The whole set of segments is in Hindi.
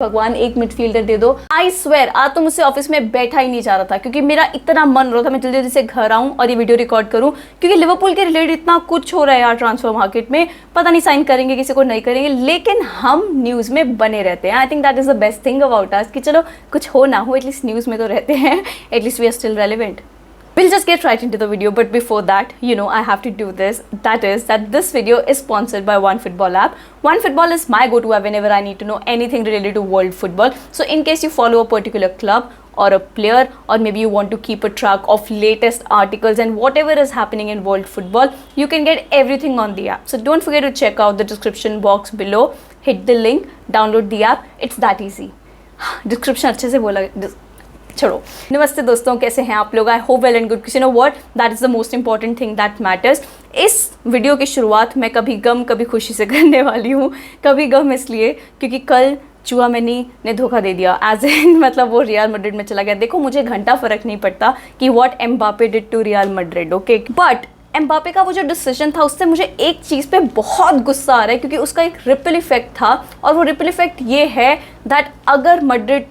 भगवान एक मिडफील्डर दे दो। आई स्वेयर आज तो मुझसे ऑफिस में बैठा ही नहीं जा रहा था, क्योंकि मेरा इतना मन हो रहा था मैं जल्दी जल्दी से घर आऊं और ये वीडियो रिकॉर्ड करूं, क्योंकि लिवरपूल के रिलेटेड इतना कुछ हो रहा है यार ट्रांसफर मार्केट में। पता नहीं साइन करेंगे किसी को नहीं करेंगे, लेकिन हम न्यूज़ में बने रहते हैं। आई think that is the best thing about us कि चलो कुछ हो ना हो एटलीस्ट न्यूज़ में तो रहते हैं, at least we are still relevant. We'll just get right into the video, but before that, I have to do this. That is that this video is sponsored by OneFootball app. OneFootball is my go-to app whenever I need to know anything related to world football. So in case you follow a particular club or a player, or maybe you want to keep a track of latest articles and whatever is happening in world football, you can get everything on the app. So don't forget to check out the description box below. Hit the link, download the app. It's that easy. Description अच्छे से बोला। छोड़ो। नमस्ते दोस्तों, कैसे हैं आप लोग? I hope well and good. You know what, that is the most important thing that matters. इस वीडियो की शुरुआत मैं कभी गम कभी खुशी से करने वाली हूँ। कभी गम इसलिए क्योंकि कल चुआमेनी ने धोखा दे दिया, एज इन मतलब वो रियल मैड्रिड में चला गया। देखो मुझे घंटा फर्क नहीं पड़ता कि what Mbappe did to Real Madrid, okay, but Mbappe का वो जो डिसीजन था उससे मुझे एक चीज़ पे बहुत गुस्सा आ रहा है, क्योंकि उसका एक रिपल इफेक्ट था। और वो रिपल इफेक्ट ये है दैट अगर मैड्रिड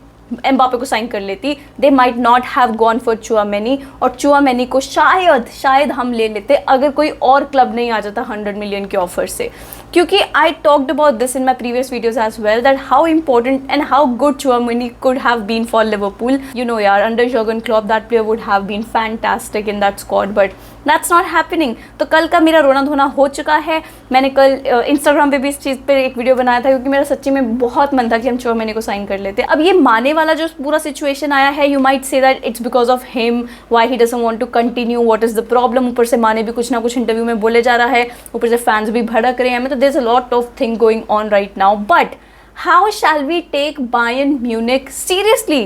एम्बापे को साइन कर लेती, they might not have gone for Tchouameni, और चुआमेनी को शायद हम ले लेते अगर कोई और क्लब नहीं आ जाता 100 मिलियन के ऑफर से। क्योंकि I talked about this in my previous videos as well that how important and how good Tchouameni could have been for Liverpool. You know यार, under Jurgen Klopp that player would have been fantastic in that squad, but that's not happening. तो कल का मेरा रोना धोना हो चुका है। मैंने कल इंस्टाग्राम पे भी इस चीज़ पे एक वीडियो बनाया था, क्योंकि मेरा सच्ची में बहुत मन था कि हम चुआमेनी को साइन कर लेते। अब ये माने वाला जो पूरा सिचुएशन आया है, you might say that it's because of him, why he doesn't want to continue, what is the problem. ऊपर से माने भी कुछ ना कुछ इंटरव्यू में बोले जा रहा है, ऊपर से फैंस भी भड़क रहे हैं। मतलब there is a lot of thing going on right now, but how shall we take Bayern Munich seriously?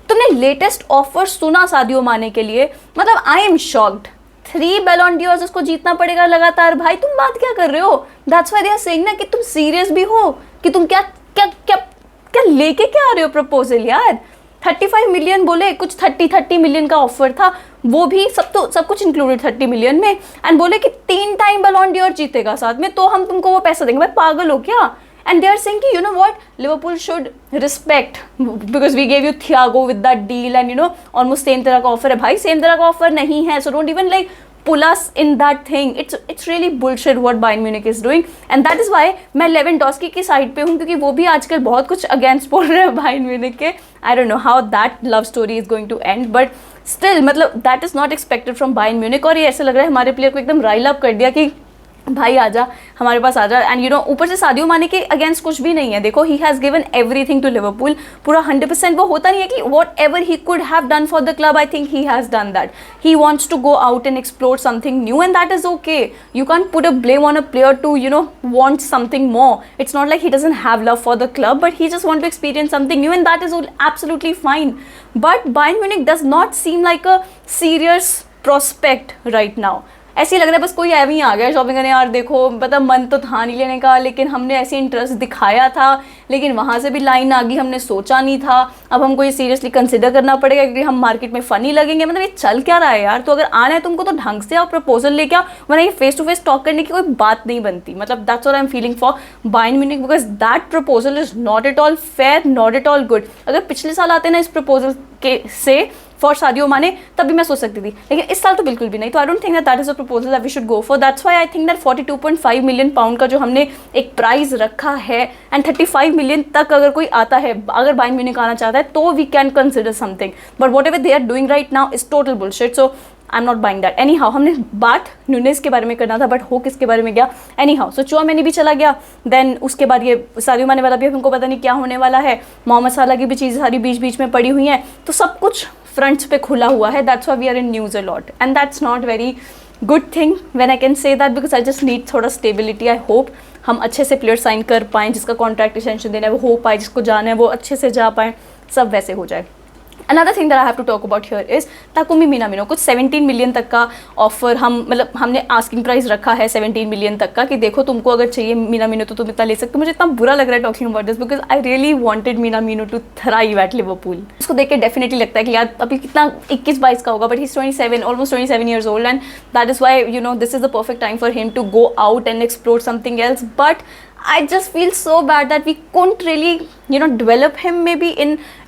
तुमने लेटेस्ट ऑफर सुना सादियो माने के लिए? मतलब आई एम शॉक्ड। 3 बैलन डी'ओर्स उसको जीतना पड़ेगा लगातार। भाई तुम बात क्या कर रहे हो? That's why they are saying ना कि तुम सीरियस भी हो, कि तुम क्या क्या क्या क्या लेके क्या आ रहे हो प्रपोजल यार। 35 मिलियन बोले, कुछ 30 मिलियन का ऑफर था, वो भी सब कुछ इंक्लूडेड 30 मिलियन में, एंड बोले कि 3 टाइम बैलन डी'ओर जीतेगा साथ में, तो हम तुमको वो पैसा देंगे। भाई पागल हो क्या? And they are saying कि you know what, Liverpool should respect because we gave you Thiago with that deal and almost same तरह का ऑफर है। भाई सेम तरह का ऑफर नहीं है, so don't even like pull us in that thing. It's really bullshit what Bayern Munich is doing, and that is why मैं लेवेंडोस्की की साइड पे हूँ, क्योंकि वो भी आजकल बहुत कुछ अगेंस्ट बोल रहे हैं Bayern Munich के। I don't know how that love story is going to end, but still मतलब that is not expected from Bayern Munich। और ये ऐसा लग रहा है हमारे प्लेयर को एकदम राइल अप कर दिया कि भाई आजा हमारे पास आजा। एंड ऊपर से सादियो माने के अगेंस्ट कुछ भी नहीं है। देखो he has given everything to Liverpool, पूरा 100%। वो होता नहीं है कि whatever he could have done for the club, I think he has done that. He wants to go out and explore something new, and that is okay. You can put a blame on a player to want something more. It's not like he doesn't have love for the club, but he just want to experience something new, and that is absolutely fine. But Bayern Munich does not seem like a serious prospect right now. ऐसे ही लग रहा है बस कोई ऐसे ही आ गया शॉपिंग करने। यार देखो मतलब मन तो था नहीं लेने का, लेकिन हमने ऐसे इंटरेस्ट दिखाया था, लेकिन वहाँ से भी लाइन आ गई, हमने सोचा नहीं था। अब हमको ये सीरियसली कंसिडर करना पड़ेगा, क्योंकि हम मार्केट में फ़नी लगेंगे। मतलब ये चल क्या रहा है यार? तो अगर आना है तुमको तो ढंग से आओ, प्रपोजल लेके आओ, वरना ये फेस टू फेस टॉक करने की कोई बात नहीं बनती। मतलब that's what I am feeling for Bayern Munich, because that proposal is not at all fair, not at all good. अगर पिछले साल आते ना इस प्रपोजल के से फॉर सादियो माने, तब भी मैं सोच सकती थी, लेकिन इस साल तो बिल्कुल भी नहीं। तो I don't think that is a proposal that we should go for. That's why I think that 42.5 million pound का जो हमने एक प्राइस रखा है, एंड 35 मिलियन तक अगर कोई आता है, अगर बायर्न म्यूनिख आना चाहता है, तो we can consider something. But whatever they are doing right now is total bullshit, so I am not buying that. Anyhow हमने बात नुनेस के बारे में करना था, बट हो किसके बारे में गया? एनी हाउ सो चुआमेनी भी चला गया, देन उसके बाद ये सादियो माने वाला भी हमको पता नहीं क्या होने वाला है। मोहम्मद साला की भी चीज़ें सारी बीच बीच में पड़ी हुई हैं, तो सब कुछ फ्रंट्स पे खुला हुआ है। That's why we are in news a lot, and that's not very good thing when I can say that, because I just need थोड़ा स्टेबिलिटी। आई होप हम अच्छे से प्लेयर साइन कर पाएँ, जिसका कॉन्ट्रैक्ट एक्सटेंशन देना है वो हो पाए, जिसको जाना है वो अच्छे से जा पाएँ, सब वैसे हो जाए। Another thing that I have to talk about here is Takumi Minamino. कुछ 17 मिलियन तक का ऑफर हमने आस्किंग प्राइस रखा है 17 मिलियन तक का, कि देखो तुमको अगर चाहिए मिनामिनो तो तुम इतना ले सकते हो। मुझे इतना बुरा लग रहा है talking about this, because I really wanted Minamino to thrive at Liverpool. उसको देख के डेफिनेटली लगता है कि यार अभी कितना 21-22 का होगा, but he is 27, almost 27 years old, and that is why this is the perfect time for him to go out and explore something else. But I just feel so bad that we couldn't really, develop him maybe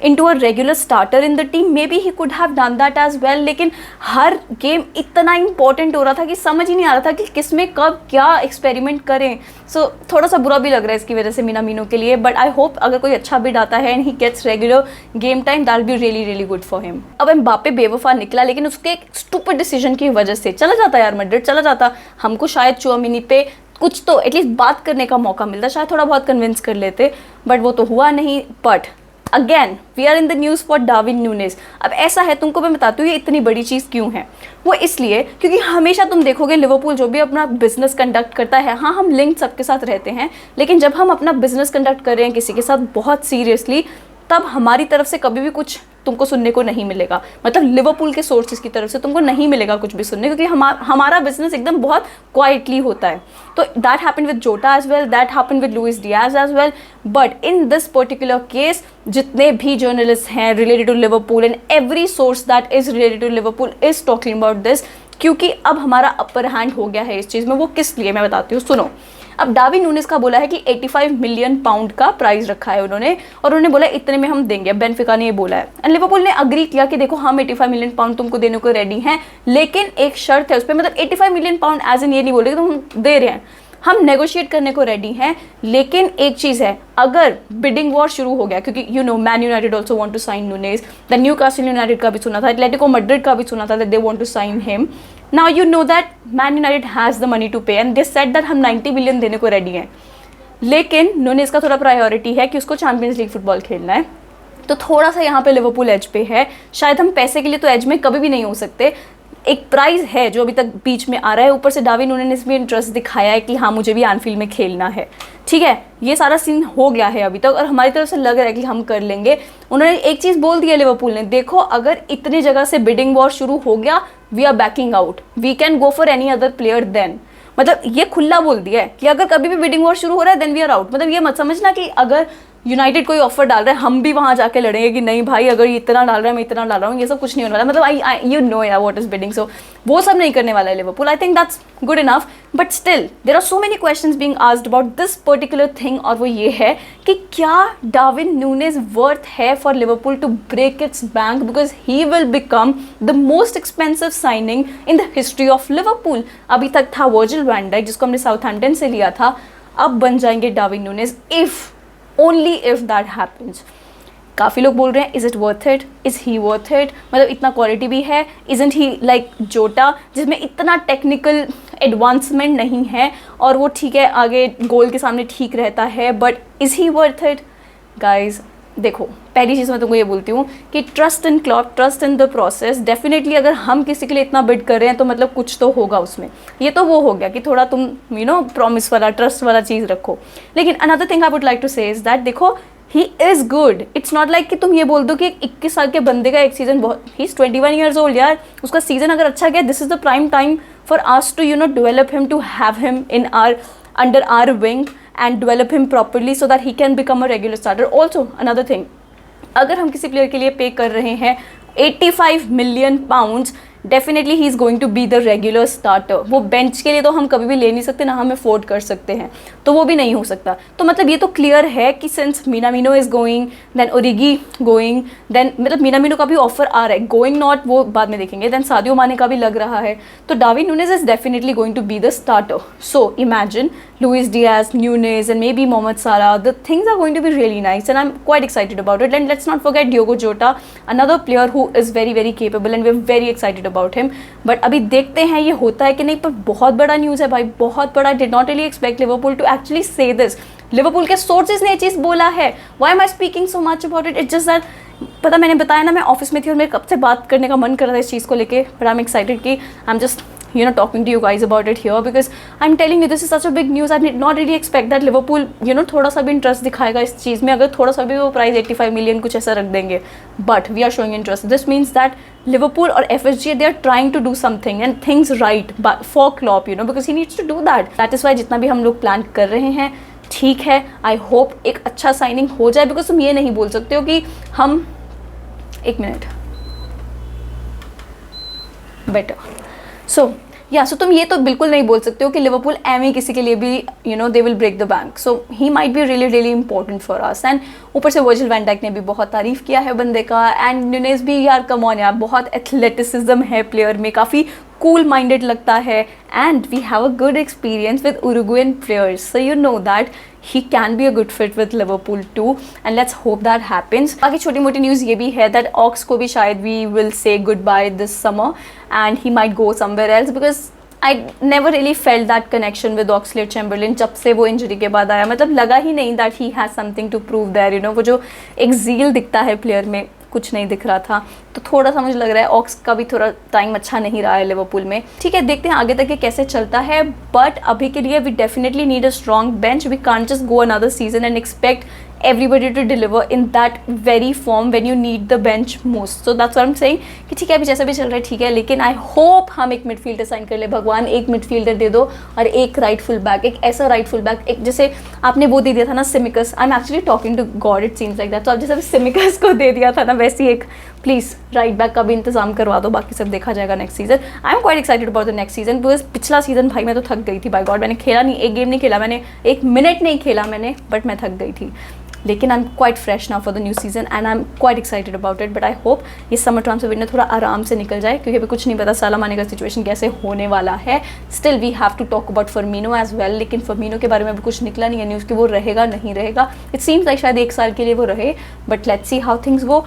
into a regular starter in the team. Maybe he could have done that as well. लेकिन हर गेम इतना important हो रहा था कि समझ ही नहीं आ रहा था कि किस में कब क्या एक्सपेरिमेंट करें. So थोड़ा सा बुरा भी लग रहा है इसकी वजह से मिनामिनो के लिए. But I hope अगर कोई अच्छा बिड आता है and he gets regular game time, that will be really really good for him. अब एम्बापे बेवफा निकला, लेकिन उसके एक स्टूपिड डिसीजन की वजह से चला जाता यार मैड्रिड, चला जाता. हमको शायद चुआमिनी पे कुछ तो एटलीस्ट बात करने का मौका मिलता, शायद थोड़ा बहुत कन्विंस कर लेते, बट वो तो हुआ नहीं. But again we are in the news for Darwin Nunez. अब ऐसा है, तुमको मैं बताती हूँ ये इतनी बड़ी चीज़ क्यों है. वो इसलिए क्योंकि हमेशा तुम देखोगे लिवरपूल जो भी अपना बिजनेस कंडक्ट करता है, हाँ हम लिंक सबके साथ रहते हैं, लेकिन जब हम अपना बिजनेस कंडक्ट कर रहे हैं किसी के साथ बहुत सीरियसली, तब हमारी तरफ से कभी भी कुछ तुमको सुनने को नहीं मिलेगा. मतलब लिवरपूल के सोर्सेज की तरफ से तुमको नहीं मिलेगा कुछ भी सुनने, क्योंकि हमारा बिजनेस एकदम बहुत क्वाइटली होता है. तो that happened with Jota as well, that happened with Luis Diaz as well. But in this particular case जितने भी जर्नलिस्ट हैं related to Liverpool and every source that is related to Liverpool is talking about this, क्योंकि अब हमारा अपर हैंड हो गया है इस चीज़ में. वो किस लिए मैं बताती हूँ, सुनो. अब डार्विन न्यूनेस का बोला है कि 85 मिलियन पाउंड का प्राइस रखा है उन्होंने, और उन्होंने बोला इतने में हम देंगे. बेनफिका ने ये बोला है एंड लिवरपूल ने अग्री किया कि देखो हम 85 मिलियन पाउंड तुमको देने को रेडी हैं, लेकिन एक शर्त है उस पर. मतलब 85 मिलियन पाउंड एज इन ये नहीं बोल रहे कि तुम दे रहे हैं, हम नेगोशिएट करने को रेडी हैं, लेकिन एक चीज़ है, अगर बिडिंग वॉर शुरू हो गया, क्योंकि Man United also want to sign Nunez, the Newcastle United का भी सुना था, एटलेटिको मैड्रिड का भी सुना था that they want to sign him. Now you know that Man United has the money to pay and they said that हम 90 मिलियन देने को रेडी हैं, लेकिन न्यूनेस का थोड़ा प्रायोरिटी है कि उसको चैंपियंस लीग फुटबॉल खेलना है. तो थोड़ा सा यहाँ पे लिवरपूल एज पे है. शायद हम पैसे के लिए तो एज में कभी भी नहीं हो सकते. एक प्राइस है जो अभी तक बीच में आ रहा है, ऊपर से डार्विन न्यूनेस भी इंटरेस्ट दिखाया है कि हाँ मुझे भी एनफील्ड में खेलना है. ठीक है, ये सारा सीन हो गया है अभी तक और हमारी तरफ से लग रहा है कि हम कर लेंगे. उन्होंने एक चीज़ बोल दी है लिवरपूल ने, देखो अगर इतनी जगह से बिडिंग वॉर शुरू हो गया, we are backing out, we can go for any other player then. मतलब ये खुला बोल दिया है कि अगर कभी भी बिडिंग वॉर शुरू हो रहा है देन वी आर आउट. मतलब ये मत समझना कि अगर यूनाइटेड कोई ऑफर डाल रहा है हम भी वहाँ जाके लड़ेंगे कि नहीं भाई अगर ये इतना डाल रहा है मैं इतना डाल रहा हूँ, ये सब कुछ नहीं होने वाला. मतलब आई यू नो यार व्हाट इज बिडिंग. सो वो सब नहीं करने वाला है Liverpool. I think that's good enough, but still there are so many questions being asked about this particular thing, और वो ये है कि क्या डार्विन न्यूनेस वर्थ है for Liverpool to break its bank, because he will become the most expensive signing in the history of Liverpool. अभी तक था वर्जिल वैन डाइक जिसको हमने साउथहैम्पटन से लिया था, अब बन जाएंगे Darwin newness. If only if that happens. काफ़ी लोग बोल रहे हैं is it worth it, is he worth it. मतलब इतना क्वालिटी भी है, इजंट ही लाइक जोटा जिसमें इतना टेक्निकल एडवांसमेंट नहीं है और वो ठीक है आगे गोल के सामने ठीक रहता है, but is he worth it. Guys देखो पहली चीज़ मैं तुमको ये बोलती हूँ कि trust in club, trust in the process. Definitely अगर हम किसी के लिए इतना बिड कर रहे हैं तो मतलब कुछ तो होगा उसमें. ये तो वो हो गया कि थोड़ा तुम प्रॉमिस वाला ट्रस्ट वाला चीज़ रखो. लेकिन another thing I would like to say is that देखो he is good. It's not like कि तुम ये बोल दो कि 21 साल के बंदे का एक सीज़न बहुत, ही इज़ 21 ईयर्स ओल्ड यार, उसका सीज़न अगर अच्छा गया this is the prime time for us to develop him, to have him in under our wing and develop him properly so that he can become a regular starter. Also another thing, अगर हम किसी प्लेयर के लिए पे कर रहे हैं 85 million pounds, definitely he is going to be the regular starter. वो बेंच के लिए तो हम कभी भी ले नहीं सकते, ना हम अफोर्ड कर सकते हैं, तो वो भी नहीं हो सकता. तो मतलब ये तो क्लियर है कि since Minamino is going, then Origi going, then मतलब मिनामिनो का भी ऑफर आ रहा है, गोइंग नॉट वो बाद में देखेंगे, देन सादियो माने का भी लग रहा है, तो Darwin Nunez is definitely going to be the starter. So imagine Luis Diaz, Nunez and maybe Mohamed Salah, the things are going to be really nice and I'm quite excited about it. And let's not forget Diogo Jota, another player who is very very capable and we're very excited about him. But अभी देखते हैं ये होता है कि नहीं, पर बहुत बड़ा न्यूज़ है भाई, बहुत बड़ा. Did not really expect Liverpool to actually say this. Liverpool के sources ने ये चीज़ बोला है. Why am I speaking so much about it? It's just that पता मैंने बताया ना, मैं ऑफिस में थी और मेरे कब से बात करने का मन कर रहा था इस चीज़ को लेके, but I'm excited कि I'm just talking to you guys about it here because I'm telling you this is such a big news. I did not really expect that Liverpool थोड़ा सा भी इंटरेस्ट दिखाएगा इस चीज़ में, अगर थोड़ा सा भी वो प्राइस 85 मिलियन कुछ ऐसा रख देंगे. But we are showing interest. This means that Liverpool और FSG they are trying to do something and things right for Klopp because he needs to do that is why जितना भी हम लोग प्लान कर रहे हैं ठीक है. आई होप एक अच्छा साइनिंग हो जाए, बिकॉज तुम ये नहीं बोल सकते हो कि हम एक मिनट बेटर. सो या सो तुम ये तो बिल्कुल नहीं बोल सकते हो कि लिवरपूल एम किसी के लिए भी they will break the bank, so he might be really really important for us. And ऊपर से वर्जिल वैन डाइक ने भी बहुत तारीफ किया है बंदे का, एंड न्यूनेस भी यार कम ऑन यार, बहुत एथलेटिसिज्म है प्लेयर में, काफ़ी कूल माइंडेड लगता है, and we have a good experience with Uruguayan players, so you know that he can be a good fit with Liverpool too, and let's hope that happens. बाकी छोटी मोटी न्यूज़ ये भी है that Ox को भी शायद we will say goodbye this summer and he might go somewhere else, because I never really felt that connection with Oxlade-Chamberlain जब से वो इंजरी के बाद आया, मतलब लगा ही नहीं that he has something to prove there, वो जो एक zeal दिखता है प्लेयर में कुछ नहीं दिख रहा था, तो थोड़ा सा मुझे लग रहा है ऑक्स का भी थोड़ा टाइम अच्छा नहीं रहा है लिवरपूल में। ठीक है, देखते हैं आगे तक ये कैसे चलता है, बट अभी के लिए we definitely need a strong bench. We can't just go another season and expect everybody to deliver in that very form when you need the bench most. So that's what I'm saying कि ठीक है अभी जैसा भी चल रहा है ठीक है, लेकिन आई होप हम एक मिडफील्डर साइन कर ले, भगवान एक मिडफील्डर दे दो और एक राइट फुल बैक, एक ऐसा राइट फुल बैक, एक जैसे आपने वो दे दिया था ना Tsimikas, I am actually talking to God, it seems like that, तो आप जैसे सिमिकस को दे दिया था ना वैसे एक प्लीज़ राइट बैक का भी इंतजाम करवा दो, बाकी सब देखा जाएगा next season. I am quite excited about the next season, because पिछला सीजन भाई मैं तो थक गई थी, बाय गॉड मैंने खेला नहीं, एक गेम नहीं खेला मैंने, एक मिनट नहीं खेला मैंने, बट मैं थक गई थी। लेकिन I am quite fresh now for the new season and I am quite excited about it, but I hope ये समर ट्रांसफर विंडो थोड़ा आराम से निकल जाए, क्योंकि अभी कुछ नहीं पता साला माने का सिचुएशन कैसे होने वाला है। Still we have to talk about Firmino as well, लेकिन फर्मिनो के बारे में अभी कुछ निकला नहीं है न्यूज़ कि वो रहेगा नहीं रहेगा। इट सीम्स लाइक शायद 1 साल के लिए वो रहे, but let's see how things go.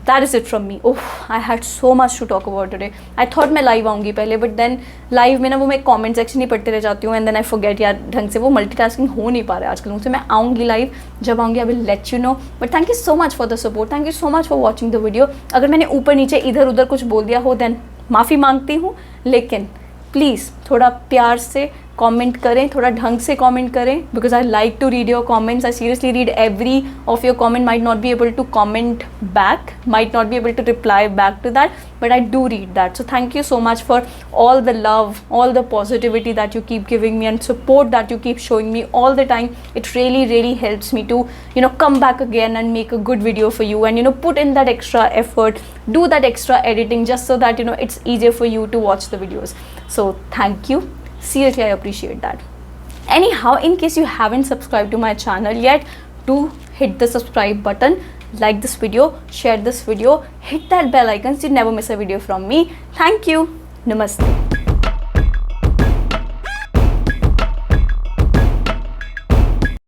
That is it from me. Oh, I had so much to talk about today. I thought मैं लाइव आऊँगी पहले, बट देन लाइव में ना वो मैं कमेंट सेक्शन ही पढ़ते रह जाती हूँ, एंड देन आई फॉरगेट यार ढंग से वो मल्टीटास्किंग हो नहीं पा रहा है आजकल मुझसे। मैं आऊँगी लाइव, जब आऊँगी I will let you know, but thank you so much for the support, thank you so much for watching the video. अगर मैंने ऊपर नीचे इधर उधर कुछ बोल दिया हो देन माफ़ी मांगती हूँ, लेकिन प्लीज़ थोड़ा प्यार से कमेंट करें, थोड़ा ढंग से कमेंट करें, because I like to read your comments, I seriously read every of your comment, might not be able to comment back, might not be able to reply back to that, but I do read that. So thank you so much for all the love, all the positivity that you keep giving me and support that you keep showing me all the time. It really really helps me to come back again and make a good video for you, and put in that extra effort, do that extra editing, just so that it's easier for you to watch the videos. So thank you, seriously I appreciate that. Anyhow, in case you haven't subscribed to my channel yet, do hit the subscribe button, like this video, share this video, hit that bell icon so you never miss a video from me. Thank you. Namaste.